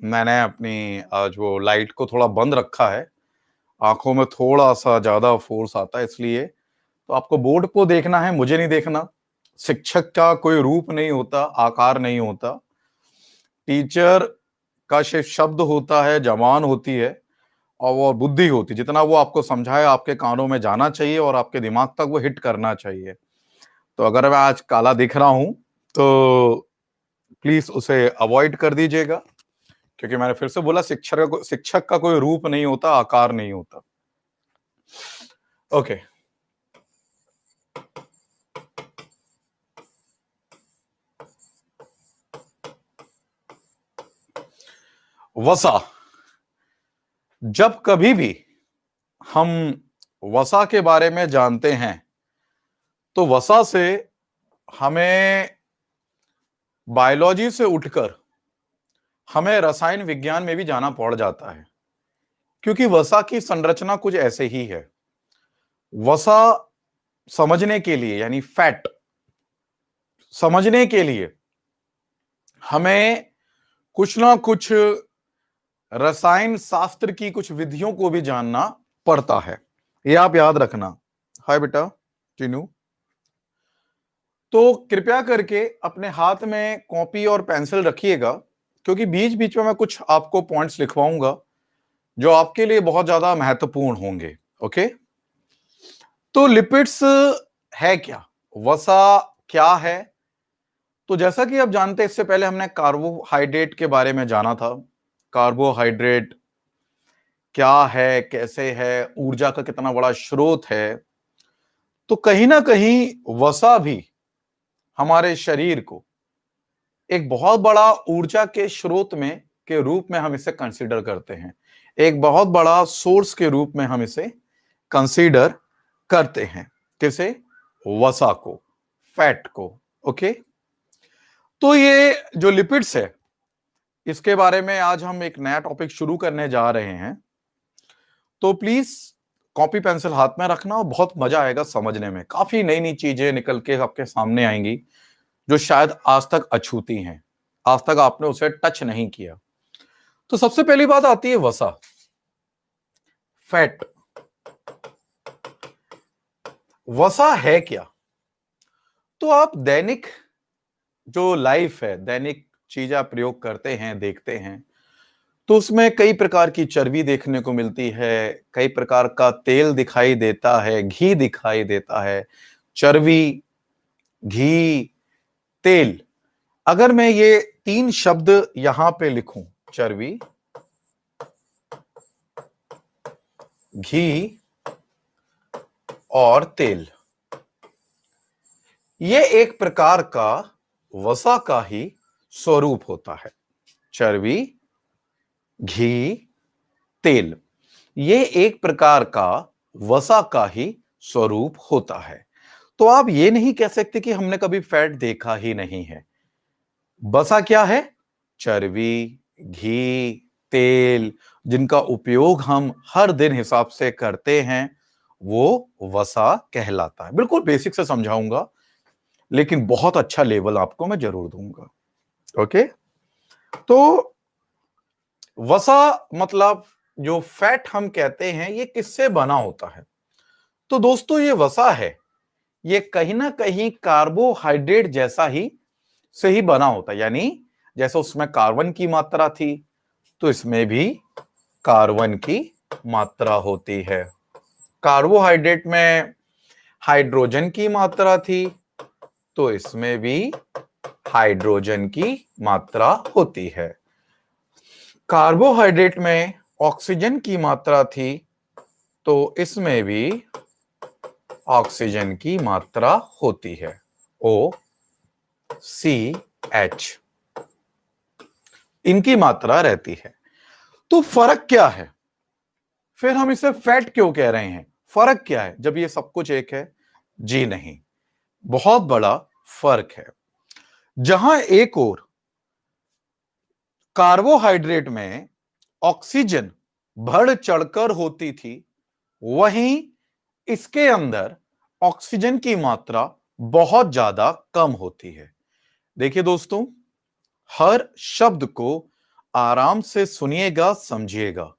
मैंने अपनी आज वो लाइट को थोड़ा बंद रखा है। आंखों में थोड़ा सा ज्यादा फोर्स आता है, इसलिए तो आपको बोर्ड को देखना है, मुझे नहीं देखना। शिक्षक का कोई रूप नहीं होता, आकार नहीं होता। टीचर का सिर्फ शब्द होता है, जबान होती है और वो बुद्धि होती है। जितना वो आपको समझाए आपके कानों में जाना चाहिए और आपके दिमाग तक वो हिट करना चाहिए। तो अगर मैं आज काला दिख रहा हूं तो प्लीज उसे अवॉइड कर दीजिएगा, क्योंकि मैंने फिर से बोला शिक्षक का कोई रूप नहीं होता, आकार नहीं होता। ओके। वसा। जब कभी भी हम वसा के बारे में जानते हैं तो वसा से हमें बायोलॉजी से उठकर हमें रसायन विज्ञान में भी जाना पड़ जाता है, क्योंकि वसा की संरचना कुछ ऐसे ही है। वसा समझने के लिए, यानी फैट समझने के लिए हमें कुछ ना कुछ रसायन शास्त्र की कुछ विधियों को भी जानना पड़ता है। ये आप याद रखना। हाय बेटा टीनू। तो कृपया करके अपने हाथ में कॉपी और पेंसिल रखिएगा, क्योंकि बीच बीच में मैं कुछ आपको पॉइंट्स लिखवाऊंगा जो आपके लिए बहुत ज्यादा महत्वपूर्ण होंगे। ओके। तो लिपिड्स है क्या, वसा क्या है? तो जैसा कि आप जानते हैं, इससे पहले हमने कार्बोहाइड्रेट के बारे में जाना था। कार्बोहाइड्रेट क्या है, कैसे है, ऊर्जा का कितना बड़ा स्रोत है। तो कहीं ना कहीं वसा भी हमारे शरीर को एक बहुत बड़ा ऊर्जा के स्रोत में के रूप में हम इसे कंसीडर करते हैं। एक बहुत बड़ा सोर्स के रूप में हम इसे कंसीडर करते हैं। किसे? वसा को, फैट को। ओके। तो ये जो लिपिड्स है, इसके बारे में आज हम एक नया टॉपिक शुरू करने जा रहे हैं। तो प्लीज कॉपी पेंसिल हाथ में रखना और बहुत मजा आएगा समझने में। काफी नई नई चीजें निकल के आपके सामने आएंगी जो शायद आज तक अछूती हैं, आज तक आपने उसे टच नहीं किया। तो सबसे पहली बात आती है वसा, फैट। वसा है क्या? तो आप दैनिक जो लाइफ है, दैनिक चीजें आप प्रयोग करते हैं, देखते हैं, तो उसमें कई प्रकार की चर्बी देखने को मिलती है, कई प्रकार का तेल दिखाई देता है, घी दिखाई देता है। चर्बी, घी, तेल। अगर मैं ये तीन शब्द यहां पे लिखूं, चर्बी, घी और तेल, ये एक प्रकार का वसा का ही स्वरूप होता है। चर्बी, घी, तेल, ये एक प्रकार का वसा का ही स्वरूप होता है। तो आप ये नहीं कह सकते कि हमने कभी फैट देखा ही नहीं है। वसा क्या है? चर्बी, घी, तेल, जिनका उपयोग हम हर दिन हिसाब से करते हैं, वो वसा कहलाता है। बिल्कुल बेसिक से समझाऊंगा, लेकिन बहुत अच्छा लेवल आपको मैं जरूर दूंगा। ओके। तो वसा मतलब जो फैट हम कहते हैं, ये किससे बना होता है? तो दोस्तों, ये वसा है, ये कहीं ना कहीं कार्बोहाइड्रेट जैसा ही से ही बना होता है। यानी जैसे उसमें कार्बन की मात्रा थी, तो इसमें भी कार्बन की मात्रा होती है। कार्बोहाइड्रेट में हाइड्रोजन की मात्रा थी, तो इसमें भी हाइड्रोजन की मात्रा होती है। कार्बोहाइड्रेट में ऑक्सीजन की मात्रा थी, तो इसमें भी ऑक्सीजन की मात्रा होती है, OCH, इनकी मात्रा रहती है। तो फर्क क्या है? फिर हम इसे फैट क्यों कह रहे हैं? फर्क क्या है जब ये सब कुछ एक है? जी नहीं, बहुत बड़ा फर्क है। जहां एक और कार्बोहाइड्रेट में ऑक्सीजन बढ़ चढ़कर होती थी, वहीं इसके अंदर ऑक्सीजन की मात्रा बहुत ज्यादा कम होती है। देखिए दोस्तों, हर शब्द को आराम से सुनिएगा, समझिएगा।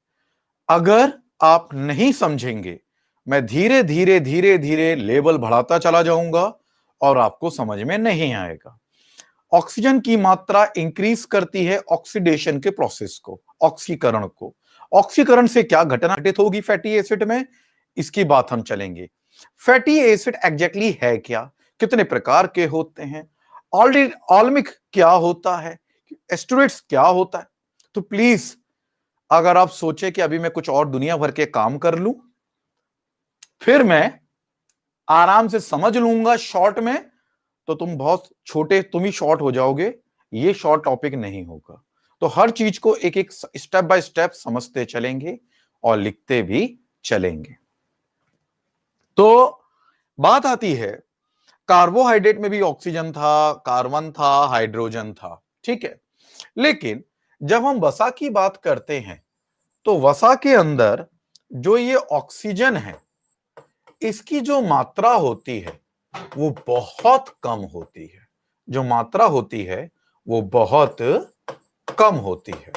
अगर आप नहीं समझेंगे, मैं धीरे धीरे धीरे धीरे लेवल बढ़ाता चला जाऊंगा और आपको समझ में नहीं आएगा। ऑक्सीजन की मात्रा इंक्रीज करती है ऑक्सीडेशन के प्रोसेस को, ऑक्सीकरण को। ऑक्सीकरण से क्या घटना घटित होगी फैटी एसिड में, इसकी बात हम चलेंगे। फैटी एसिड एग्जैक्टली है क्या, कितने प्रकार के होते हैं, ऑल्मिक क्या होता है, एस्टरेट्स क्या होता है। तो प्लीज अगर आप सोचे कि अभी मैं कुछ और दुनिया भर के काम कर लूं, फिर मैं आराम से समझ लूंगा शॉर्ट में, तो तुम बहुत छोटे, तुम ही शॉर्ट हो जाओगे। ये शॉर्ट टॉपिक नहीं होगा। तो हर चीज को एक एक स्टेप बाय स्टेप समझते चलेंगे और लिखते भी चलेंगे। तो बात आती है, कार्बोहाइड्रेट में भी ऑक्सीजन था, कार्बन था, हाइड्रोजन था, ठीक है। लेकिन जब हम वसा की बात करते हैं, तो वसा के अंदर जो ये ऑक्सीजन है, इसकी जो मात्रा होती है वो बहुत कम होती है। जो मात्रा होती है वो बहुत कम होती है।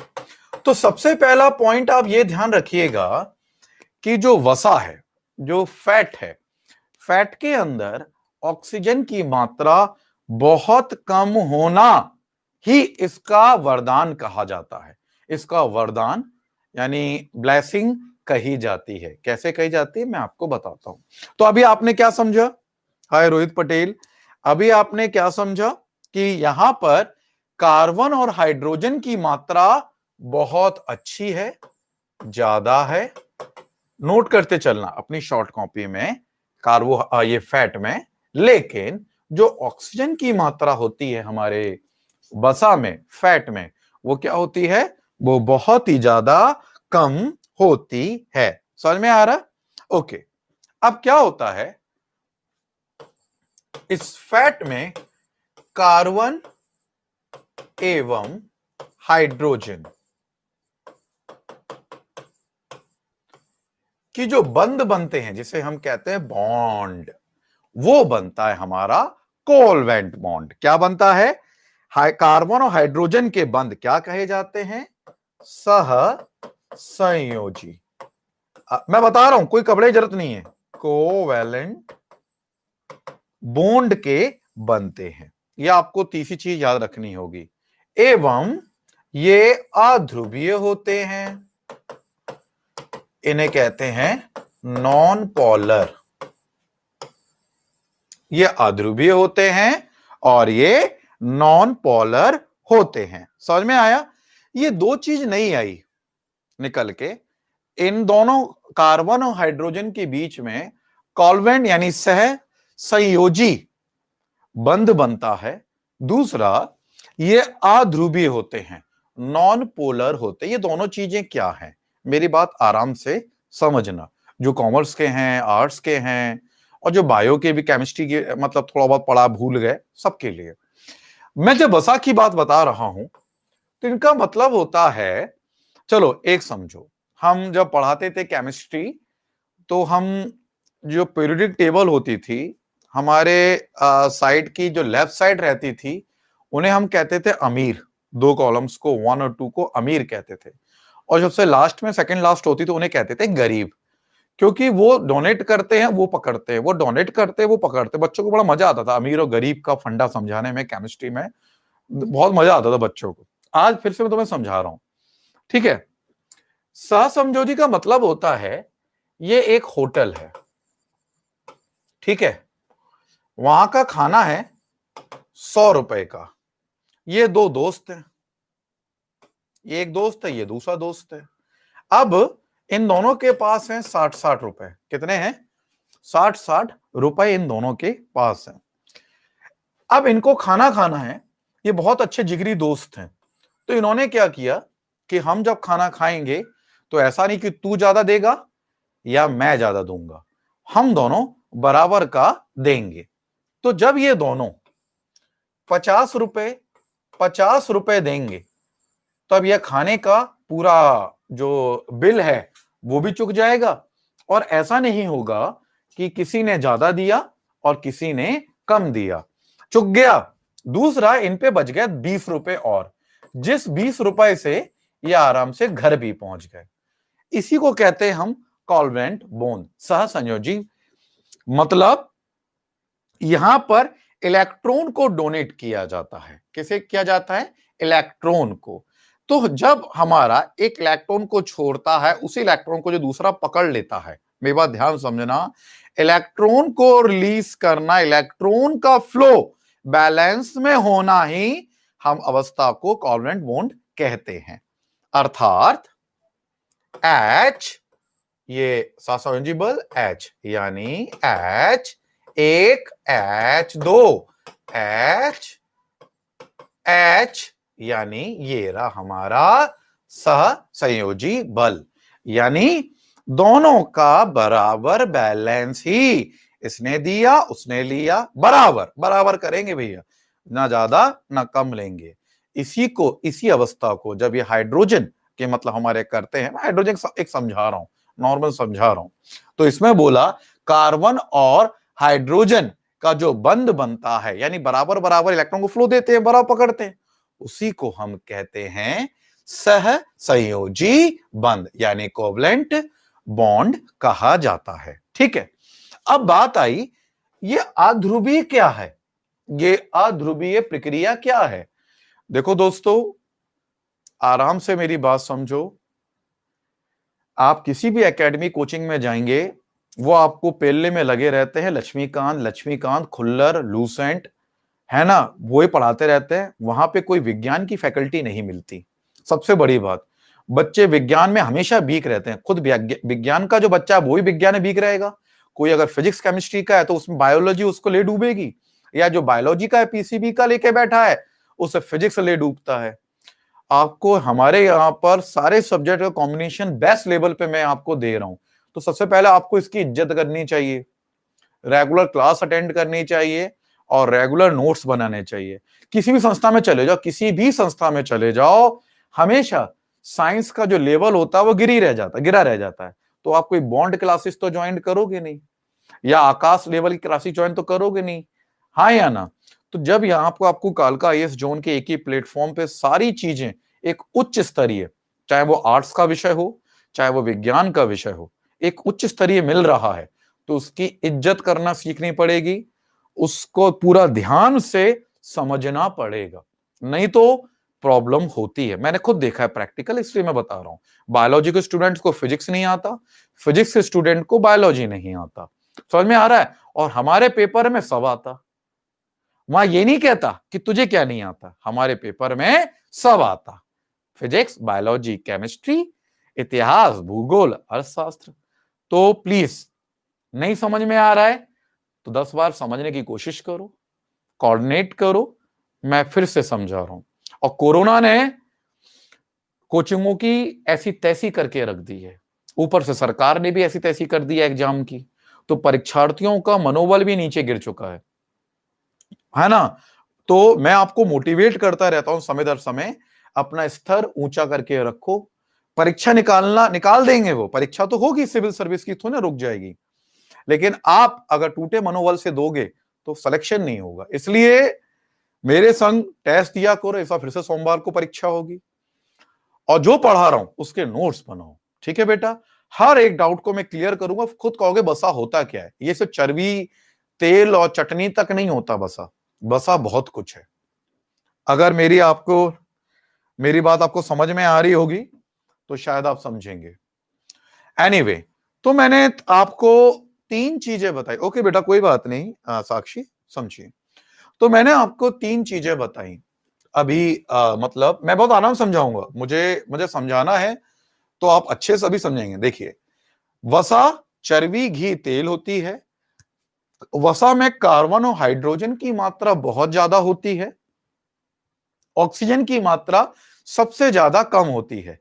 तो सबसे पहला पॉइंट आप ये ध्यान रखिएगा कि जो वसा है, जो फैट है, फैट के अंदर ऑक्सीजन की मात्रा बहुत कम होना ही इसका वरदान कहा जाता है। इसका वरदान यानी ब्लेसिंग कही जाती है। कैसे कही जाती है मैं आपको बताता हूं। तो अभी आपने क्या समझा, हाय रोहित पटेल, अभी आपने क्या समझा कि यहां पर कार्बन और हाइड्रोजन की मात्रा बहुत अच्छी है, ज्यादा है। नोट करते चलना अपनी शॉर्ट कॉपी में, ये फैट में। लेकिन जो ऑक्सीजन की मात्रा होती है हमारे वसा में, फैट में, वो क्या होती है, वो बहुत ही ज्यादा कम होती है। समझ में आ रहा? ओके। अब क्या होता है, इस फैट में कार्बन एवं हाइड्रोजन की जो बंध बनते हैं, जिसे हम कहते हैं बॉन्ड, वो बनता है हमारा कोवलेंट बॉन्ड। क्या बनता है, कार्बन और हाइड्रोजन के बंध क्या कहे जाते हैं, सह संयोजी। मैं बता रहा हूं, कोई घबराने की जरूरत नहीं है, कोवैलेंट बॉन्ड के बनते हैं। यह आपको तीसरी चीज याद रखनी होगी। एवं ये अध्रुवीय होते हैं, इन्हें कहते हैं नॉन पोलर। ये अध्रुवीय होते हैं और ये नॉन पोलर होते हैं। समझ में आया? ये दो चीज नहीं आई निकल के। इन दोनों कार्बन और हाइड्रोजन के बीच में कोवलेंट यानी सह संयोजी बंध बनता है। दूसरा, ये अध्रुवीय होते हैं, नॉन पोलर होते हैं। ये दोनों चीजें क्या हैं, मेरी बात आराम से समझना। जो कॉमर्स के हैं, आर्ट्स के हैं, और जो बायो के भी, केमिस्ट्री के मतलब थोड़ा बहुत पढ़ा भूल गए, सबके लिए मैं जब वसा की बात बता रहा हूं, तो इनका मतलब होता है, चलो एक समझो, हम जब पढ़ाते थे केमिस्ट्री, तो हम जो पीरियोडिक टेबल होती थी, हमारे साइड की जो लेफ्ट साइड रहती थी, उन्हें हम कहते थे अमीर। दो कॉलम्स को, 1 और 2 को अमीर कहते थे। और सबसे लास्ट में सेकंड लास्ट होती, तो उन्हें कहते थे गरीब। क्योंकि वो डोनेट करते हैं, वो पकड़ते हैं, वो डोनेट करते हैं, वो पकड़ते हैं। बच्चों को बड़ा मजा आता था अमीर और गरीब का फंडा समझाने में, केमिस्ट्री में बहुत मजा आता था बच्चों को। आज फिर से मैं तुम्हें समझा रहा हूं, ठीक है। सहसंयोजी का मतलब होता है, ये एक होटल है, ठीक है, वहां का खाना है 100 रुपए का। ये दो दोस्त हैं, ये एक दोस्त है, ये दूसरा दोस्त है। अब इन दोनों के पास हैं 60-60 रुपए। कितने हैं? 60-60 रुपए इन दोनों के पास हैं। अब इनको खाना खाना है, ये बहुत अच्छे जिगरी दोस्त हैं। तो इन्होंने क्या किया कि हम जब खाना खाएंगे, तो ऐसा नहीं कि तू ज्यादा देगा या मैं ज्यादा दूंगा, हम दोनों बराबर का देंगे। तो जब ये दोनों 50 रुपए देंगे, तब यह खाने का पूरा जो बिल है वो भी चुक जाएगा। और ऐसा नहीं होगा कि किसी ने ज्यादा दिया और किसी ने कम दिया, चुक गया। दूसरा, इन पे बच गया 20 रुपए और। जिस 20 रुपए से ये आराम से घर भी पहुंच गए। इसी को कहते हैं हम कोवलेंट बॉन्ड, सहसंयोजी। मतलब यहां पर इलेक्ट्रॉन को डोनेट किया जाता है। किसे किया जाता है? इलेक्ट्रॉन को। तो जब हमारा एक इलेक्ट्रॉन को छोड़ता है, उसी इलेक्ट्रॉन को जो दूसरा पकड़ लेता है, मेरी बात ध्यान समझना, इलेक्ट्रॉन को रिलीज करना, इलेक्ट्रॉन का फ्लो बैलेंस में होना ही हम अवस्था को कोवलेंट बॉन्ड कहते हैं। अर्थात H, ये सहसंयोजी बल H, यानी H एक, H2, H यानी ये रहा हमारा सहसंयोजी बल, यानी दोनों का बराबर बैलेंस ही, इसने दिया उसने लिया, बराबर बराबर करेंगे भैया, ना ज्यादा ना कम लेंगे। इसी को, इसी अवस्था को जब ये हाइड्रोजन के मतलब हमारे करते हैं, मैं हाइड्रोजन एक समझा रहा हूं, नॉर्मल समझा रहा हूं, तो इसमें बोला कार्बन और हाइड्रोजन का जो बंध बनता है, यानी बराबर बराबर इलेक्ट्रॉन को फ्लो देते हैं, बराबर पकड़ते हैं, उसी को हम कहते हैं सहसंयोजी बंध, यानी कोवलेंट बॉन्ड कहा जाता है। ठीक है, अब बात आई ये अध्रुवीय क्या है, ये अध्रुवीय प्रक्रिया क्या है। देखो दोस्तों, आराम से मेरी बात समझो, आप किसी भी एकेडमी कोचिंग में जाएंगे, वो आपको पेल्ले में लगे रहते हैं, लक्ष्मीकांत, खुल्लर, लूसेंट, है ना, वो ही पढ़ाते रहते हैं, वहां पे कोई विज्ञान की फैकल्टी नहीं मिलती। सबसे बड़ी बात, बच्चे विज्ञान में हमेशा वीक रहते हैं। खुद विज्ञान का जो बच्चा है वो भी विज्ञान में वीक रहेगा। कोई अगर फिजिक्स केमिस्ट्री का है तो उसमें बायोलॉजी उसको ले डूबेगी, या जो बायोलॉजी का है पीसीबी का लेके बैठा है उसे फिजिक्स ले डूबता है। आपको हमारे यहाँ पर सारे सब्जेक्ट का कॉम्बिनेशन बेस्ट लेवल पे मैं आपको दे रहा हूं, तो सबसे पहले आपको इसकी इज्जत करनी चाहिए, रेगुलर क्लास अटेंड करनी चाहिए और रेगुलर नोट्स बनाने चाहिए। किसी भी संस्था में चले जाओ, किसी भी संस्था में चले जाओ, हमेशा साइंस का जो लेवल होता है वो गिरा रह जाता है। तो आप कोई बॉन्ड क्लासेस तो ज्वाइन करोगे नहीं, या आकाश लेवल की क्लासेस ज्वाइन तो करोगे नहीं, हाँ या ना। तो जब यहाँ पर आपको कालका आईएएस जोन के एक ही प्लेटफॉर्म पे सारी चीजें एक उच्च स्तरीय, चाहे वो आर्ट्स का विषय हो चाहे वो विज्ञान का विषय हो, एक उच्च स्तरीय मिल रहा है, तो उसकी इज्जत करना सीखनी पड़ेगी, उसको पूरा ध्यान से समझना पड़ेगा, नहीं तो प्रॉब्लम होती है। मैंने खुद देखा है प्रैक्टिकल, इसलिए मैं बता रहा हूं। बायोलॉजी के स्टूडेंट्स को फिजिक्स नहीं आता, फिजिक्स के स्टूडेंट को बायोलॉजी नहीं आता, समझ में आ रहा है। और हमारे पेपर में सब आता, वहां ये नहीं कहता कि तुझे क्या नहीं आता, हमारे पेपर में सब आता, फिजिक्स, बायोलॉजी, केमिस्ट्री, इतिहास, भूगोल, अर्थशास्त्र। तो प्लीज, नहीं समझ में आ रहा है तो 10 बार समझने की कोशिश करो, कोऑर्डिनेट करो। मैं फिर से समझा रहा हूं, और कोरोना ने कोचिंगों की ऐसी तैसी करके रख दी है, ऊपर से सरकार ने भी ऐसी तैसी कर दी है एग्जाम की, तो परीक्षार्थियों का मनोबल भी नीचे गिर चुका है ना। तो मैं आपको मोटिवेट करता रहता हूं समय दर समय, अपना स्तर ऊंचा करके रखो। परीक्षा निकाल देंगे, वो परीक्षा तो होगी सिविल सर्विस की, थोड़ी ना रुक जाएगी, लेकिन आप अगर टूटे मनोबल से दोगे तो सिलेक्शन नहीं होगा। इसलिए मेरे संग टेस्ट दिया करो, ऐसा फिर से सोमवार को परीक्षा होगी, और जो पढ़ा रहा हूं उसके नोट्स बनाओ, ठीक है बेटा। हर एक डाउट को मैं क्लियर करूंगा, खुद कहोगे बसा होता क्या है। ये सिर्फ चर्बी, तेल और चटनी तक नहीं होता बसा, बसा बहुत कुछ है। अगर मेरी बात आपको समझ में आ रही होगी तो शायद आप समझेंगे। एनीवे, तो मैंने आपको 3 चीजें बताई। ओके बेटा, कोई बात नहीं साक्षी, समझिए। तो मैंने आपको 3 चीजें बताई अभी, मतलब मैं बहुत आराम समझाऊंगा, मुझे समझाना है तो आप अच्छे से अभी समझेंगे। देखिए, वसा चर्बी, घी, तेल होती है। वसा में कार्बन और हाइड्रोजन की मात्रा बहुत ज्यादा होती है, ऑक्सीजन की मात्रा सबसे ज्यादा कम होती है।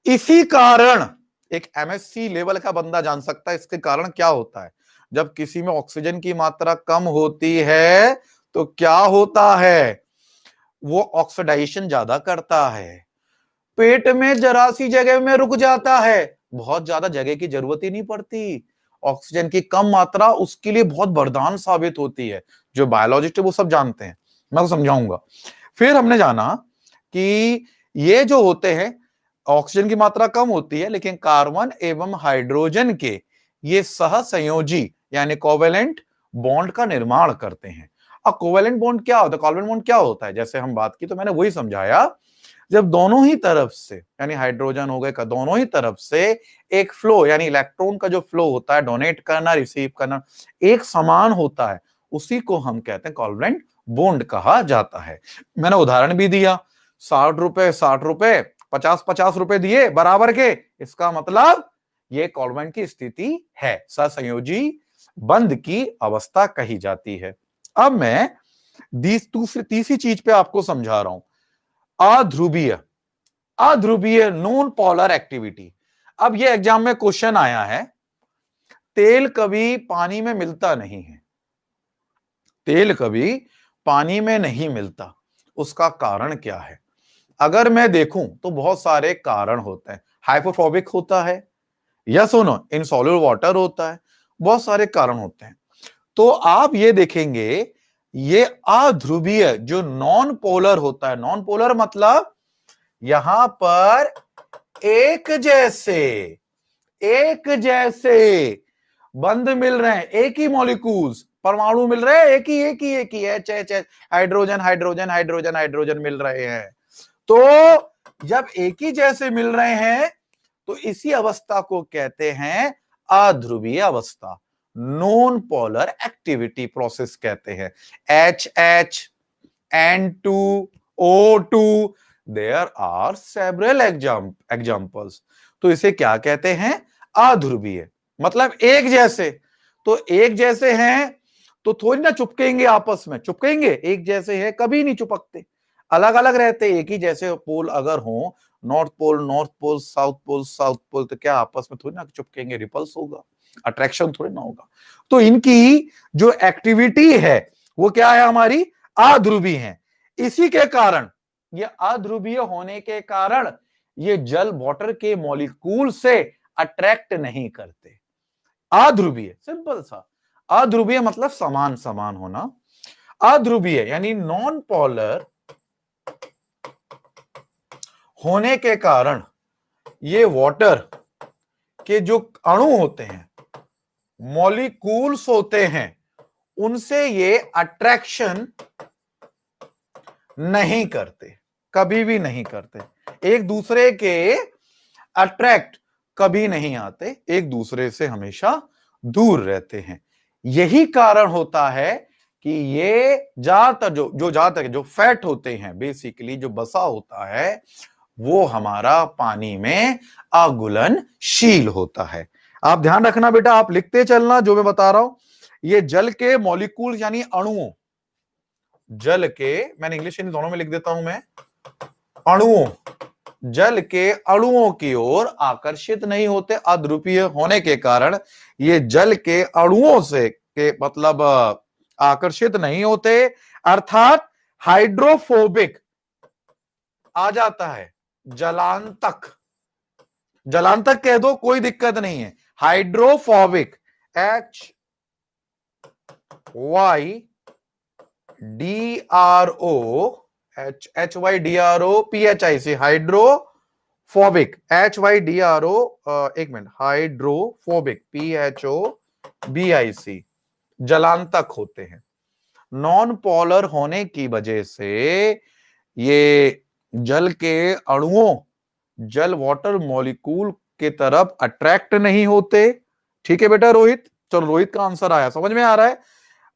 इसी कारण एक एमएससी लेवल का बंदा जान सकता है इसके कारण क्या होता है। जब किसी में ऑक्सीजन की मात्रा कम होती है तो क्या होता है, वो ऑक्सीडाइजेशन ज्यादा करता है, पेट में जरा सी जगह में रुक जाता है, बहुत ज्यादा जगह की जरूरत ही नहीं पड़ती। ऑक्सीजन की कम मात्रा उसके लिए बहुत वरदान साबित होती है। जो बायोलॉजिस्ट है वो सब जानते हैं, मैं तो समझाऊंगा। फिर हमने जाना कि ये जो होते हैं ऑक्सीजन की मात्रा कम होती है, लेकिन कार्बन एवं हाइड्रोजन के ये सहसंयोजी यानी कोवेलेंट बॉन्ड का निर्माण करते हैं। अब कोवेलेंट बॉन्ड क्या होता है, कोवेलेंट बॉन्ड क्या होता है, जैसे हम बात की तो मैंने वही समझाया, जब दोनों ही तरफ से यानी हाइड्रोजन हो गए का दोनों ही तरफ से एक फ्लो यानी इलेक्ट्रॉन का जो फ्लो होता है, डोनेट करना रिसीव करना एक समान होता है, उसी को हम कहते हैं कोवेलेंट बॉन्ड कहा जाता है। मैंने उदाहरण भी दिया, 60 रुपए 60 रुपए 50-50 रुपए दिए बराबर के, इसका मतलब ये कोवेलेंट की स्थिति है, सहसंयोजी बंध की अवस्था कही जाती है। अब मैं तीसरी चीज पे आपको समझा रहा हूं, अध्रुवीय, अध्रुवीय नॉन पोलर एक्टिविटी। अब ये एग्जाम में क्वेश्चन आया है, तेल कभी पानी में मिलता नहीं है, तेल कभी पानी में नहीं मिलता, उसका कारण क्या है? अगर मैं देखूं तो बहुत सारे कारण होते हैं, हाइड्रोफोबिक होता है, यस और नो, इनसॉल्युबल वाटर होता है, बहुत सारे कारण होते हैं। तो आप ये देखेंगे, ये अध्रुवीय जो नॉन पोलर होता है, नॉन पोलर मतलब यहां पर एक जैसे बंध मिल रहे हैं, एक ही मॉलिक्यूल्स परमाणु मिल रहे हैं, एक ही H H H, hydrogen hydrogen hydrogen hydrogen मिल रहे हैं। तो जब एक ही जैसे मिल रहे हैं तो इसी अवस्था को कहते हैं अध्रुवीय अवस्था, नॉन पोलर एक्टिविटी प्रोसेस कहते हैं। HH, N2O2, there are several examples. तो इसे क्या कहते हैं? अध्रुवीय, मतलब एक जैसे। तो एक जैसे हैं तो थोड़ी ना चिपकेंगे आपस में, चिपकेंगे? एक जैसे है कभी नहीं चिपकते, अलग अलग रहते। एक ही जैसे पोल अगर हो, नॉर्थ पोल साउथ पोल, तो क्या आपस में थोड़ी ना चिपकेंगे, रिपल्स होगा, अट्रैक्शन थोड़ी ना होगा। तो इनकी जो एक्टिविटी है वो क्या है, हमारी अध्रुवीय है। इसी के कारण, ये अध्रुवीय होने के कारण ये जल वाटर के मॉलिक्यूल से अट्रैक्ट नहीं करते। अध्रुवीय, सिंपल सा, अध्रुवीय मतलब समान समान होना। अध्रुवीय यानी नॉन पोलर होने के कारण ये वाटर के जो अणु होते हैं, मॉलिक्यूल्स होते हैं, उनसे ये अट्रैक्शन नहीं करते, कभी भी नहीं करते, एक दूसरे के अट्रैक्ट कभी नहीं आते, एक दूसरे से हमेशा दूर रहते हैं। यही कारण होता है कि ये ज्यादातर जो फैट होते हैं, बेसिकली जो बसा होता है, वो हमारा पानी में अघुलनशील होता है। आप ध्यान रखना बेटा, आप लिखते चलना जो मैं बता रहा हूं। ये जल के मॉलिक्यूल यानी अणुओं, जल के, मैंने इंग्लिश हिंदी दोनों में लिख देता हूं मैं, अणुओं, जल के अणुओं की ओर आकर्षित नहीं होते। अध्रुवीय होने के कारण ये जल के अणुओं से के मतलब आकर्षित नहीं होते, अर्थात हाइड्रोफोबिक आ जाता है, जलांतक, जलांतक कह दो कोई दिक्कत नहीं है। हाइड्रोफोबिक, HYDRO हाइड्रोफोबिक, एक मिनट, हाइड्रोफोबिक PHOBIC, जलांतक होते हैं। नॉन पोलर होने की वजह से ये जल के अणुओं, जल वाटर मॉलिक्यूल के तरफ अट्रैक्ट नहीं होते। ठीक है बेटा रोहित, चलो रोहित का आंसर आया, समझ में आ रहा है?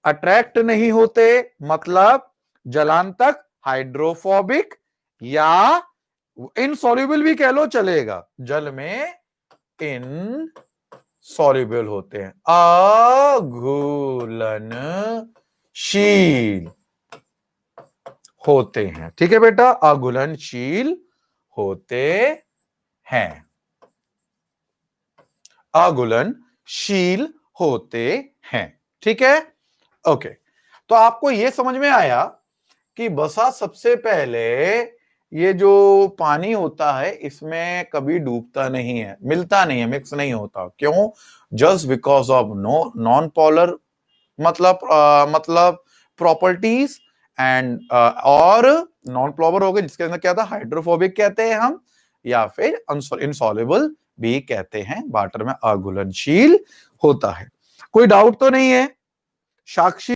अट्रैक्ट नहीं होते मतलब जलांतक, हाइड्रोफोबिक, या इनसॉल्युबल भी कह लो चलेगा, जल में इनसॉल्युबल होते हैं, अघुलनशील होते हैं। ठीक है बेटा, अघुलनशील होते हैं, अघुलनशील होते हैं। ठीक है, ओके। तो आपको यह समझ में आया कि बसा सबसे पहले ये जो पानी होता है इसमें कभी डूबता नहीं है, मिलता नहीं है, मिक्स नहीं होता। क्यों? Just because of non polar मतलब प्रॉपर्टीज, एंड और नॉन पोलर हो गए जिसके अंदर क्या था, हाइड्रोफोबिक कहते हैं हम, या फिर इनसॉल्युबल भी कहते हैं, वाटर में अघुलनशील होता है। कोई डाउट तो नहीं है? साक्षी